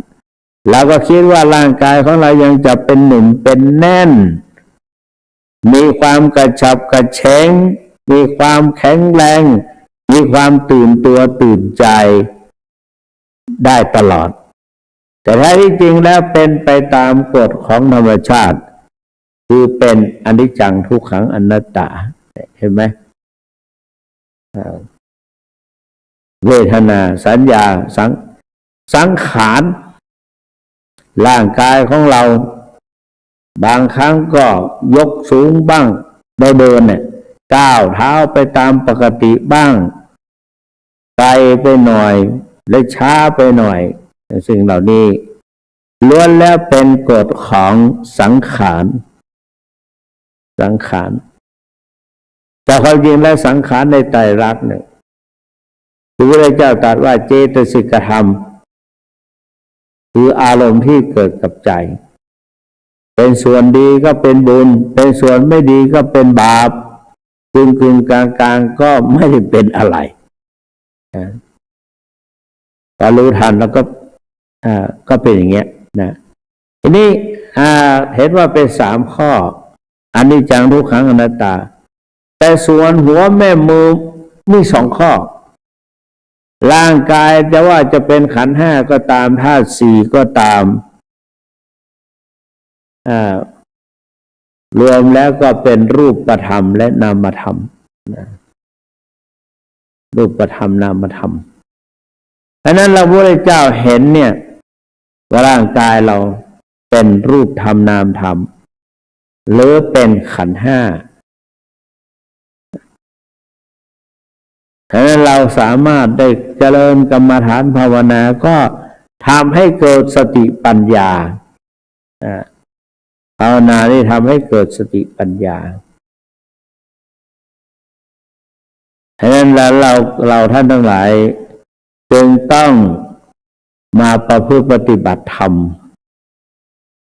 แล้วก็คิดว่าร่างกายของเรายังจะเป็นหนุ่มเป็นแน่นมีความกระฉับกระเฉงมีความแข็งแรงมีความตื่นตัวตื่นใจได้ตลอดแต่แท้ที่จริงแล้วเป็นไปตามกฎของธรรมชาติคือเป็นอนิจจังทุกขังอนัตตาเห็นไหมเวทนาสัญญาสังขารร่างกายของเราบางครั้งก็ยกสูงบ้างเดินเนี่ยก้าวเท้าไปตามปกติบ้างไกลไปหน่อยและช้าไปหน่อยสิ่งเหล่านี้ล้วนแล้วเป็นกฎของสังขารแต่ความจริงแล้วสังขารในไตรลักษณ์เนี่ยพระพุทธเจ้าตรัสว่าเจตสิกธรรมคืออารมณ์ที่เกิดกับใจเป็นส่วนดีก็เป็นบุญเป็นส่วนไม่ดีก็เป็นบาปกึ่งกลางก็ไม่ได้เป็นอะไรพอรู้ทันแล้วก็เป็นอย่างเงี้ยนะทีนี้เห็นว่าเป็นสามข้ออนิจจังทุกขังอนัตตาแต่ส่วนหัวแม่มือมีสองข้อ ร่างกายจะว่าจะเป็นขันธ์ห้าก็ตามธาตุสี่ก็ตามรวมแล้วก็เป็นรูปธรรมและนามธรรมรูปธรรมนามธรรมฉะนั้นเราพระเจ้าเห็นเนี่ยว่าร่างกายเราเป็นรูปธรรมนามธรรมหรือเป็นขันธ์ห้าฉะนั้นเราสามารถได้เจริญกรรมฐานภาวนาก็ทำให้เกิดสติปัญญาภาวนาที่ทำให้เกิดสติปัญญาฉะนั้นเราท่านทั้งหลายจึงต้องมาประพฤติปฏิบัติธรรม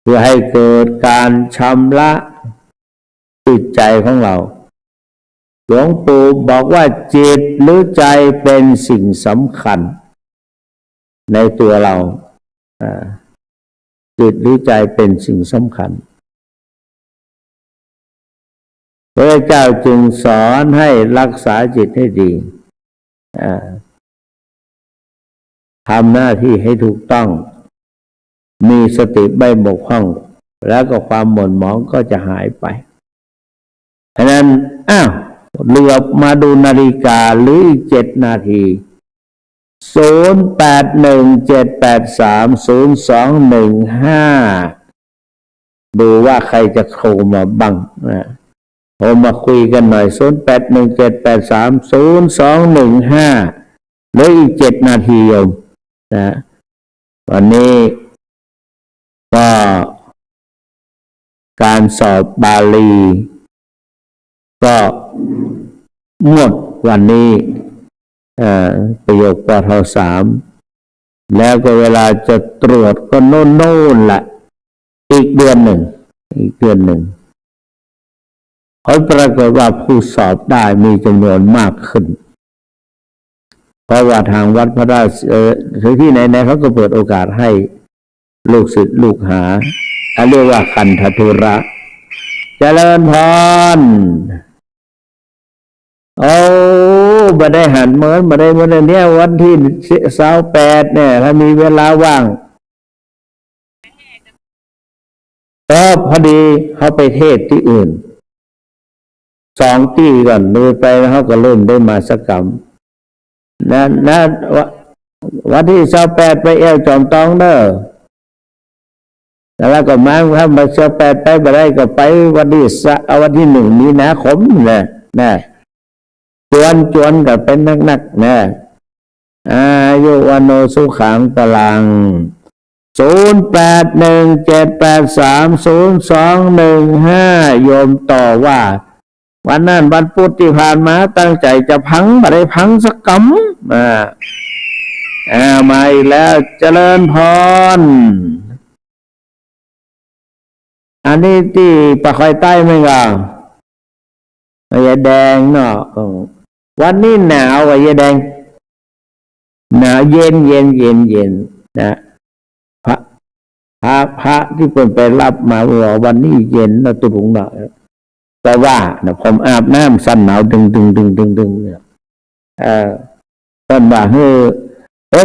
เพื่อให้เกิดการชำระจิตใจของเราหลวงปู่บอกว่าจิตหรือใจเป็นสิ่งสำคัญในตัวเราจิตหรือใจเป็นสิ่งสำคัญพระเจ้าจึงสอนให้รักษาจิตให้ดีทำหน้าที่ให้ถูกต้องมีสติไม่บกพร่องแล้วก็ความหม่นหมองก็จะหายไปฉะนั้นเหลือบมาดูนาฬิกาหรืออีก7 นาที0817830215ดูว่าใครจะโทรมาบ้างโทรมาคุยกันหน่อย0817830215เหลืออีก7 นาทีโยมวันนี้ก็การสอบบาลีก็หมดวันนี้ประโยคปท3แล้วก็เวลาจะตรวจก็โน่นละอีกเดือนหนึ่งผลปรากฏว่าผู้สอบได้มีจำนวนมากขึ้นเพราะว่าทางวัดพระราชหรือที่ไหนๆเขาก็เปิดโอกาสให้ลูกศิษย์ลูกหาเรียกว่าคันธทุระเจริญพรบ่ได้หันเหมือนบ่ได้เนี่ยวันที่28เนี่ยถ้ามีเวลาว่างพอดีเขาไปเทศที่อื่น2 ที่ก่อนดูไปแล้วเขาก็เริ่มได้มาสักกรรมนะวันที่28ไปเอวจอมตองเด้อแล้วก็มาถ้ามา28ไปบ่ได้ก็ไปวันที่1 มีนาคมนะจวนกับเป็นนักนะอายุวันโนสุขังพลัง0817830215โยมต่อว่าวันนั้นวันพุธที่ผ่านมาตั้งใจจะพังบ่ได้พังสักกำมาอีกแล้วเจริญพรอันนี้ที่ปะคอยใต้ไหมก็ยายแดงเนาะวันนี้หนาวยายแดงหนาวเย็นนะพระที่เป็นไปรับมาว่าวันนี้เย็นนะตุลุงเนาะแต่ว่านะผมอาบน้ำสั้นหนาวดึงเนี่ยตอนบ่าย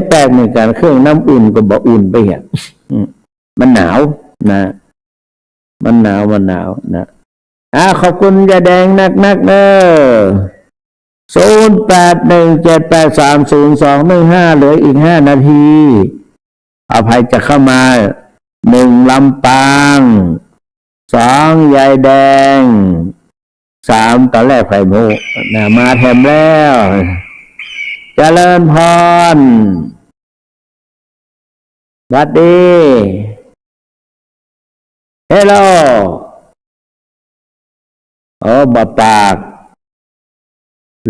แปลกเหมือนกันเครื่องน้ำอุ่นก็บ่อุ่นไปอ่ะมันหนาวนะมันหนาวนะขอบคุณยาแดงนักเด้อ0817830215เหลืออีก5 นาทีอภัยจะเข้ามา1 ลำปาง2 ยายแดง3 ตอนแรกไข่มุกมาแถมแล้วเจริญพรสวัสดีเฮลโลบ่ปาก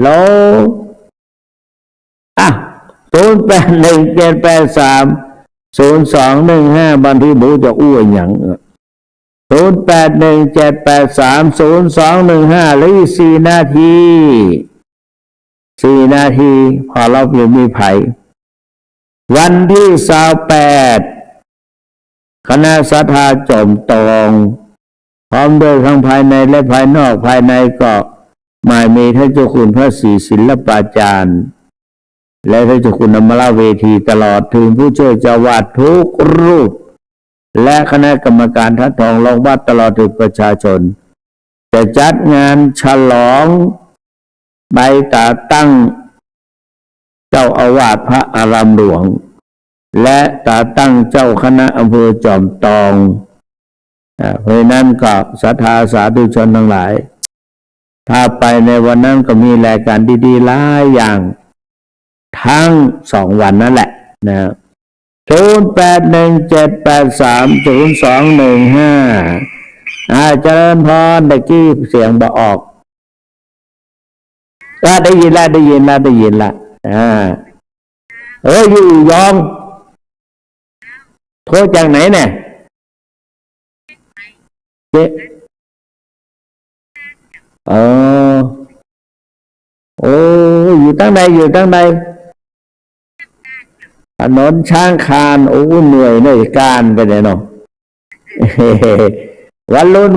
โล0817830215บางทีบูจะอ้วนอย่าง0817830215เหลืออีก4 นาทีพอเราอยู่มีไผวันที่28คณะศรัทธาจอมตองพร้อมด้วยทั้งภายในและภายนอกภายในก็หมายมีท่านเจ้าคุณพระศรีศิลปาจารย์ และท่านเจ้าคุณอมราเวทีตลอดถึงผู้ช่วยเจ้าวาดทุกรูปและคณะกรรมการท่านทองรองวัดตลอดถึงประชาชนจะจัดงานฉลองใบแต่งตั้งเจ้าอาวาสพระอารามหลวงและแต่งตั้งเจ้าคณะอำเภอจอมทองเพราะนั้นก็ศรัทธาสาธุชนทั้งหลายถ้าไปในวันนั้นก็มีรายการดีๆหลายอย่างทั้ง2 วันนั่นแหละนะ0817830215เจริญพรตะกี้เสียงบ่ออกได้ยินละอยู่ยองโทรจากไหนเนี่ยเจ๊อยู่ตั้งใดถนนช้างคานเหนื่อยการไปเลยเนาะวันรุ่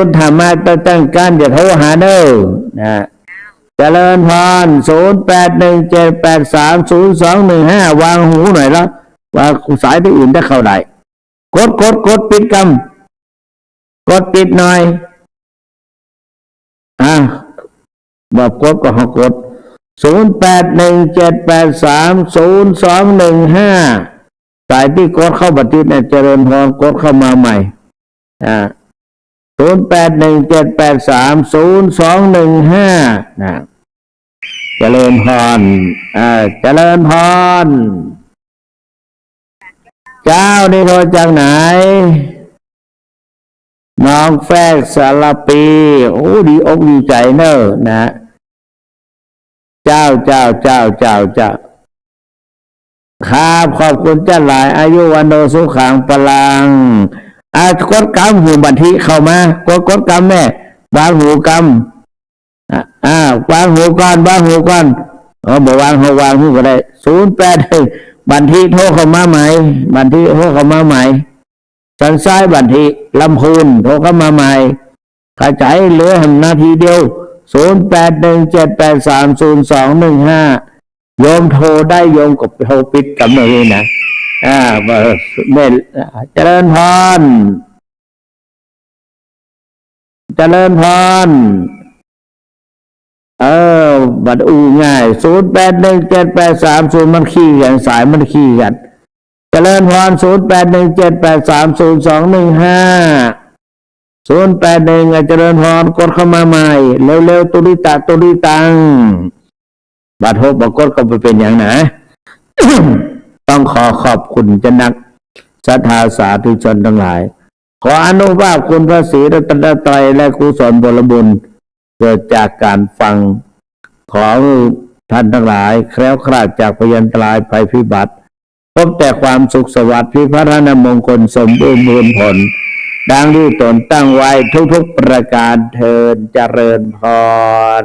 นทำมาตั้งการจะโทรหาเด้อนะเจริญพร0817830215วางหูหน่อยแล้วว่าสายที่อื่นได้เข้าได้กดปิดกดปิดหน่อยบอกกดก็หกด0817830215สายที่กดเข้าบัตรเนี่ยเจริญพรกดเข้ามาใหม่0817830215นะเจริญพรเจริญพรเจ้านี่โทรจากไหนน้องแฟกสารปีดีอกดีใจเนอะนะเจ้าครับขอบคุณเจ้าหลายอายุวันโนสุขังพลังกดกรรมหูบันทิเข้ามากดกรรมแม่วางหูกรรมวางหูก่อนบอกวางหูก็ได้08บันทิโทรเข้ามาใหม่สันซ้ายบันทิลำพูนโทรเข้ามาใหม่กระจายเหลือนาทีเดียว0817830215โยมโทรได้โยมก็โทรปิดกับมือนะเม่เจริญพรบัดง่าย081783มันขี้กันสายมันขี้กันเจริญพร0817830215 081เจริญพรกดเข้ามาใหม่เร็วๆตุลิตังบัดโทบกดก็ไปเป็นอย่างไหน ต้องขอบคุณเจ้านักศรัทธาสาธุชนทั้งหลายขออนุภาพคุณพระศรีรัตนตรัยและกุศลผลบุญเกิดจากการฟังของท่านทั้งหลายแคล้วคลาดจากพยันตรายภัยพิบัติพบแต่ความสุขสวัสดิ์พิพัฒนมงคลสมบูรณ์ผลดังที่ตนตั้งไว้ทุกๆประการเทินเจริญพร